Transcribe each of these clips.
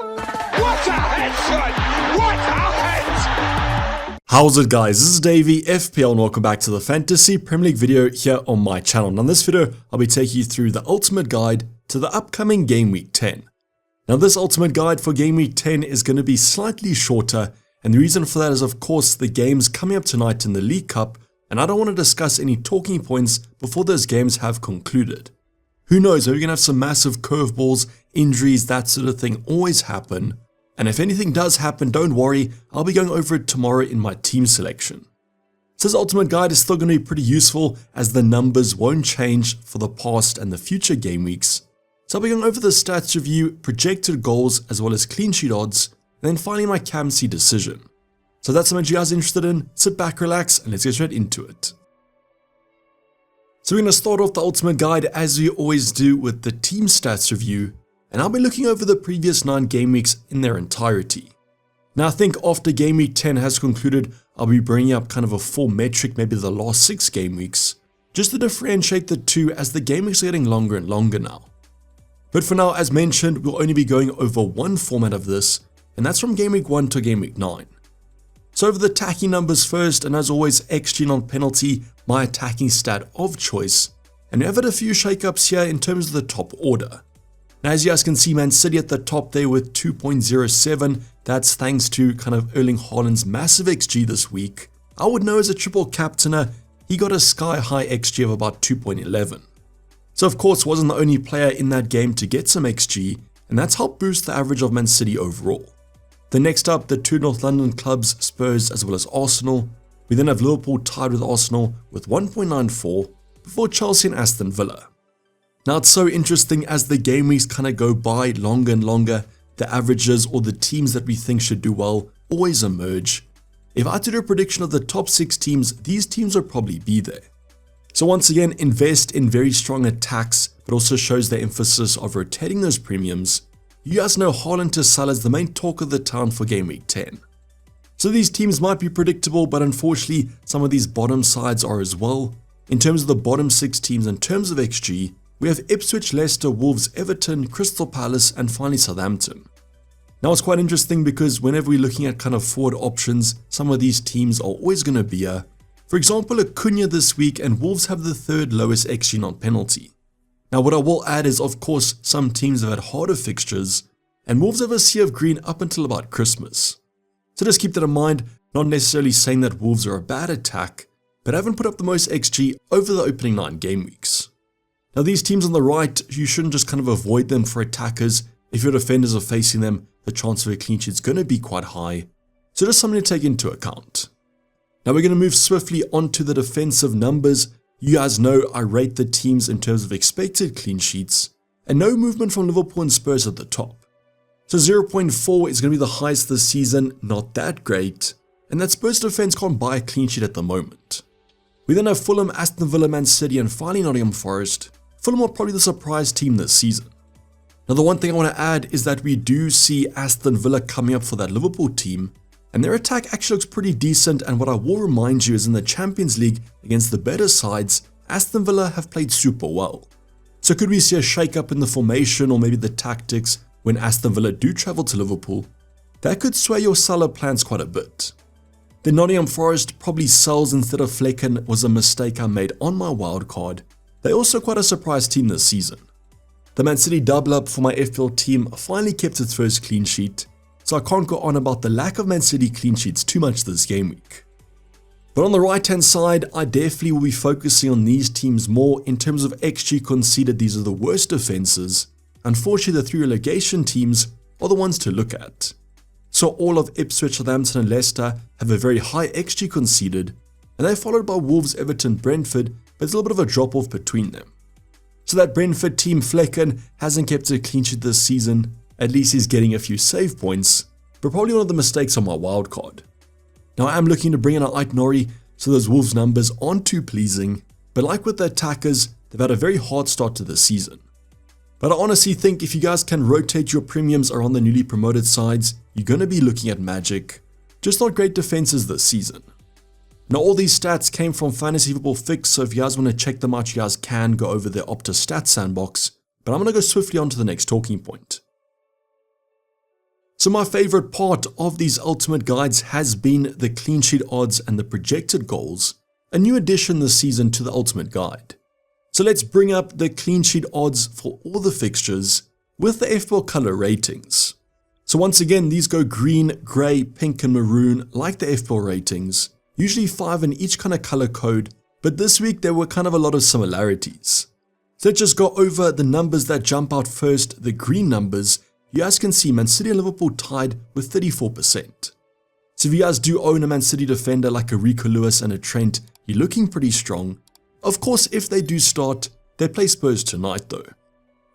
What a headshot! What a head! How's it guys, this is Dayvy, FPL, and welcome back to the Fantasy Premier League video here on my channel. Now in this video, I'll be taking you through the ultimate guide to the upcoming Game Week 10. Now this ultimate guide for Game Week 10 is going to be slightly shorter, and the reason for that is of course the games coming up tonight in the League Cup, and I don't want to discuss any talking points before those games have concluded. Who knows, maybe we're going to have some massive curveballs, injuries, that sort of thing always happen. And if anything does happen, don't worry, I'll be going over it tomorrow in my team selection. So this ultimate guide is still going to be pretty useful as the numbers won't change for the past and the future game weeks. So I'll be going over the stats review, projected goals, as well as clean sheet odds, and then finally my Captaincy decision. So if that's something you guys are interested in, sit back, relax, and let's get straight into it. So we're going to start off the ultimate guide as we always do with the team stats review, and I'll be looking over the previous 9 game weeks in their entirety. Now I think after Game Week 10 has concluded, I'll be bringing up kind of a full metric, maybe the last 6 game weeks, just to differentiate the two as the game weeks are getting longer and longer now. But for now, as mentioned, we'll only be going over one format of this, and that's from Game Week 1 to Game Week 9. So over the attacking numbers first, and as always, XG non-penalty, my attacking stat of choice, and we have had a few shakeups here in terms of the top order. Now as you guys can see, Man City at the top there with 2.07, that's thanks to kind of Erling Haaland's massive XG this week. I would know as a triple captainer, he got a sky high XG of about 2.11. So of course wasn't the only player in that game to get some XG, and that's helped boost the average of Man City overall. Then next up, the two North London clubs, Spurs as well as Arsenal. We then have Liverpool tied with Arsenal with 1.94 before Chelsea and Aston Villa. Now it's so interesting as the game weeks kind of go by longer and longer, the averages or the teams that we think should do well always emerge. If I had to do a prediction of the top 6 teams, these teams will probably be there. So once again, invest in very strong attacks, but also shows the emphasis of rotating those premiums. You guys know Haaland to Salah is the main talk of the town for Game Week 10. So these teams might be predictable, but unfortunately some of these bottom sides are as well. In terms of the bottom 6 teams in terms of XG, we have Ipswich, Leicester, Wolves, Everton, Crystal Palace, and finally Southampton. Now it's quite interesting because whenever we're looking at kind of forward options, some of these teams are always going to be a, for example, Acuna this week, and Wolves have the 3rd lowest XG non-penalty. Now what I will add is of course some teams have had harder fixtures, and Wolves have a sea of green up until about Christmas. So just keep that in mind, not necessarily saying that Wolves are a bad attack, but haven't put up the most XG over the opening 9 game weeks. Now these teams on the right, you shouldn't just kind of avoid them for attackers. If your defenders are facing them, the chance of a clean sheet is going to be quite high. So just something to take into account. Now we're going to move swiftly onto the defensive numbers. You guys know I rate the teams in terms of expected clean sheets, and no movement from Liverpool and Spurs at the top. So 0.4 is going to be the highest this season, not that great, and that Spurs defense can't buy a clean sheet at the moment. We then have Fulham, Aston Villa, Man City, and finally Nottingham Forest. Fulham are probably the surprise team this season. Now the one thing I want to add is that we do see Aston Villa coming up for that Liverpool team, and their attack actually looks pretty decent, and what I will remind you is in the Champions League against the better sides, Aston Villa have played super well. So could we see a shake-up in the formation or maybe the tactics when Aston Villa do travel to Liverpool? That could sway your Salah plans quite a bit. The Nottingham Forest probably sells instead of Flecken was a mistake I made on my wildcard. They're also quite a surprise team this season. The Man City double up for my FPL team finally kept its first clean sheet, so I can't go on about the lack of Man City clean sheets too much this game week. But on the right hand side, I definitely will be focusing on these teams more in terms of XG conceded. These are the worst defenses. Unfortunately, the 3 relegation teams are the ones to look at. So all of Ipswich, Southampton and Leicester have a very high XG conceded, and they're followed by Wolves, Everton, Brentford, but there's a little bit of a drop off between them. So that Brentford team, Flecken, hasn't kept a clean sheet this season. At least he's getting a few save points, but probably one of the mistakes on my wildcard. Now I am looking to bring in an Aït-Nouri, so those Wolves numbers aren't too pleasing, but like with the attackers, they've had a very hard start to the season. But I honestly think if you guys can rotate your premiums around the newly promoted sides, you're going to be looking at magic. Just not great defenses this season. Now all these stats came from Fantasy Football Fix, so if you guys want to check them out, you guys can go over their Opta Stats sandbox, but I'm going to go swiftly on to the next talking point. So my favorite part of these ultimate guides has been the clean sheet odds and the projected goals, a new addition this season to the ultimate guide. So let's bring up the clean sheet odds for all the fixtures with the FPL color ratings. So once again, these go green, grey, pink and maroon like the FPL ratings, usually 5 in each kind of color code, but this week there were kind of a lot of similarities. So let's just go over the numbers that jump out first. The green numbers, you guys can see Man City and Liverpool tied with 34%. So if you guys do own a Man City defender like a Rico Lewis and a Trent, you're looking pretty strong. Of course, if they do start, they play Spurs tonight though.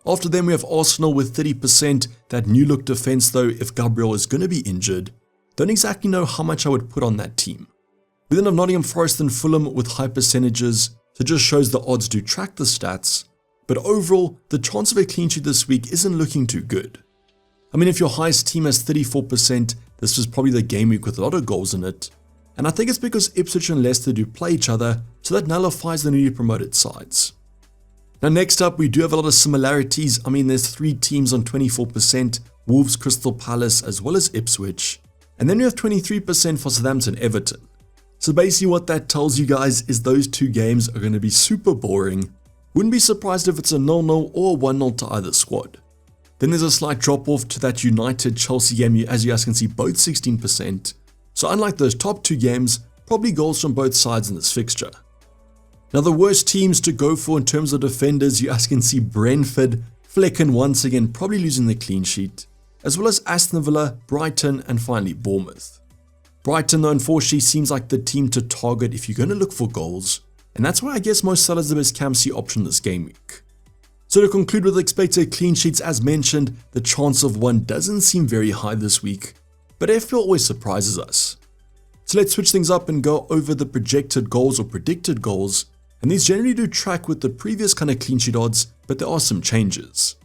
After them we have Arsenal with 30%, that new look defense though, if Gabriel is going to be injured. Don't exactly know how much I would put on that team. We then have Nottingham Forest and Fulham with high percentages, so it just shows the odds do track the stats. But overall, the chance of a clean sheet this week isn't looking too good. I mean, if your highest team has 34%, this was probably the game week with a lot of goals in it. And I think it's because Ipswich and Leicester do play each other, so that nullifies the newly promoted sides. Now next up, we do have a lot of similarities. I mean, there's 3 teams on 24%, Wolves, Crystal Palace, as well as Ipswich. And then we have 23% for Southampton, Everton. So basically what that tells you guys is those 2 games are going to be super boring. Wouldn't be surprised if it's a 0-0 or 1-0 to either squad. Then there's a slight drop off to that United Chelsea game, as you guys can see, both 16%. So unlike those top 2 games, probably goals from both sides in this fixture. Now the worst teams to go for in terms of defenders, you guys can see Brentford, Flecken once again probably losing the clean sheet, as well as Aston Villa, Brighton and finally Bournemouth. Brighton though unfortunately seems like the team to target if you're going to look for goals, and that's why I guess most sellers the best Captaincy option this game week. So to conclude with expected clean sheets, as mentioned, the chance of one doesn't seem very high this week, but FPL always surprises us. So let's switch things up and go over the projected goals or predicted goals, and these generally do track with the previous kind of clean sheet odds, but there are some changes.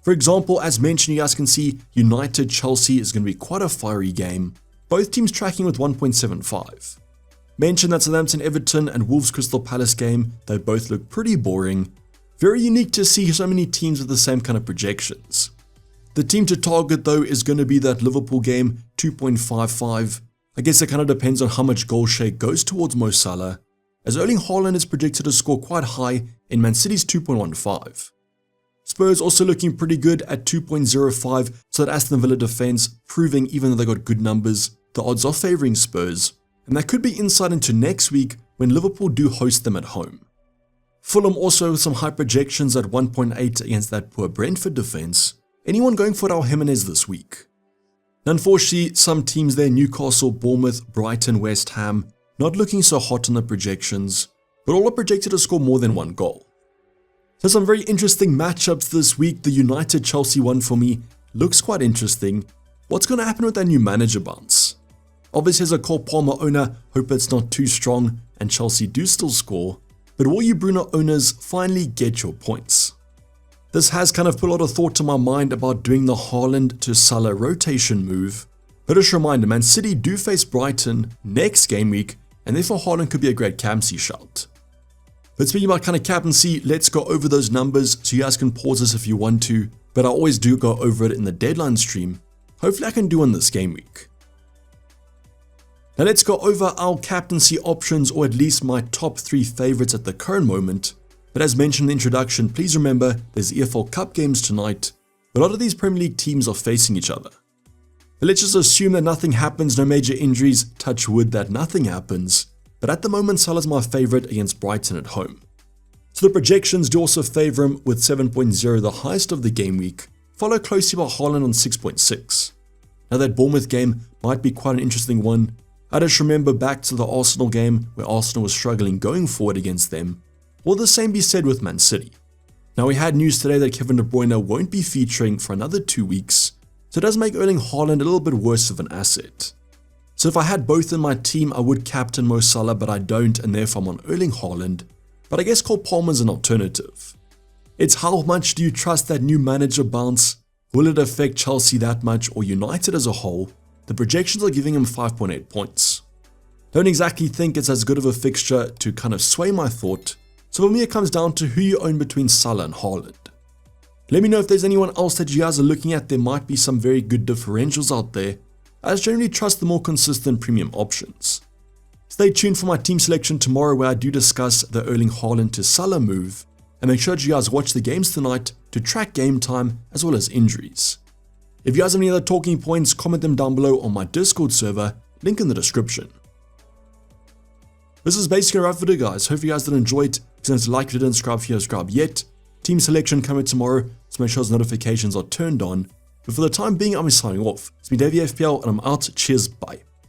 For example, as mentioned, you guys can see United Chelsea is going to be quite a fiery game, both teams tracking with 1.75. Mentioned that Southampton Everton and Wolves Crystal Palace game, they both look pretty boring. Very unique to see so many teams with the same kind of projections. The team to target though is going to be that Liverpool game, 2.55. I guess it kind of depends on how much goal share goes towards Mo Salah, as Erling Haaland is predicted to score quite high in Man City's 2.15. Spurs also looking pretty good at 2.05, so that Aston Villa defense proving even though they got good numbers, the odds are favouring Spurs, and that could be insight into next week when Liverpool do host them at home. Fulham also with some high projections at 1.8 against that poor Brentford defense. Anyone going for Raul Jimenez this week? Unfortunately, some teams there, Newcastle, Bournemouth, Brighton, West Ham, not looking so hot on the projections, but all are projected to score more than 1 goal. So some very interesting matchups this week. The United Chelsea one for me looks quite interesting. What's going to happen with that new manager bounce? Obviously as a Cole Palmer owner, hope it's not too strong and Chelsea do still score, but will you Bruno owners finally get your points? This has kind of put a lot of thought to my mind about doing the Haaland to Salah rotation move. But just a reminder, Man City do face Brighton next game week, and therefore Haaland could be a great captaincy shout. But speaking about kind of captaincy, let's go over those numbers so you guys can pause this if you want to, but I always do go over it in the deadline stream. Hopefully I can do one this game week. Now let's go over our captaincy options, or at least my top 3 favorites at the current moment. But as mentioned in the introduction, please remember there's EFL Cup games tonight. A lot of these Premier League teams are facing each other. But let's just assume that nothing happens, no major injuries, touch wood that nothing happens. But at the moment, Salah's my favorite against Brighton at home. So the projections do also favor him with 7.0, the highest of the game week, followed closely by Haaland on 6.6. Now that Bournemouth game might be quite an interesting one. I just remember back to the Arsenal game where Arsenal was struggling going forward against them. Will the same be said with Man City? Now we had news today that Kevin De Bruyne won't be featuring for another 2 weeks, so it does make Erling Haaland a little bit worse of an asset. So if I had both in my team, I would captain Mo Salah, but I don't, and therefore I'm on Erling Haaland. But I guess Cole Palmer's an alternative. It's how much do you trust that new manager bounce? Will it affect Chelsea that much or United as a whole? The projections are giving him 5.8 points. Don't exactly think it's as good of a fixture to kind of sway my thought, so for me it comes down to who you own between Salah and Haaland. Let me know if there's anyone else that you guys are looking at. There might be some very good differentials out there. I just generally trust the more consistent premium options. Stay tuned for my team selection tomorrow where I do discuss the Erling Haaland to Salah move, and make sure that you guys watch the games tonight to track game time as well as injuries. If you guys have any other talking points, comment them down below on my Discord server, link in the description. This is basically a wrap for the guys. Hope you guys did enjoy it. Please like if you didn't subscribe if you haven't subscribed yet. Team selection coming tomorrow, so make sure those notifications are turned on. But for the time being, I'm signing off. It's been Dayvy FPL and I'm out. Cheers, bye.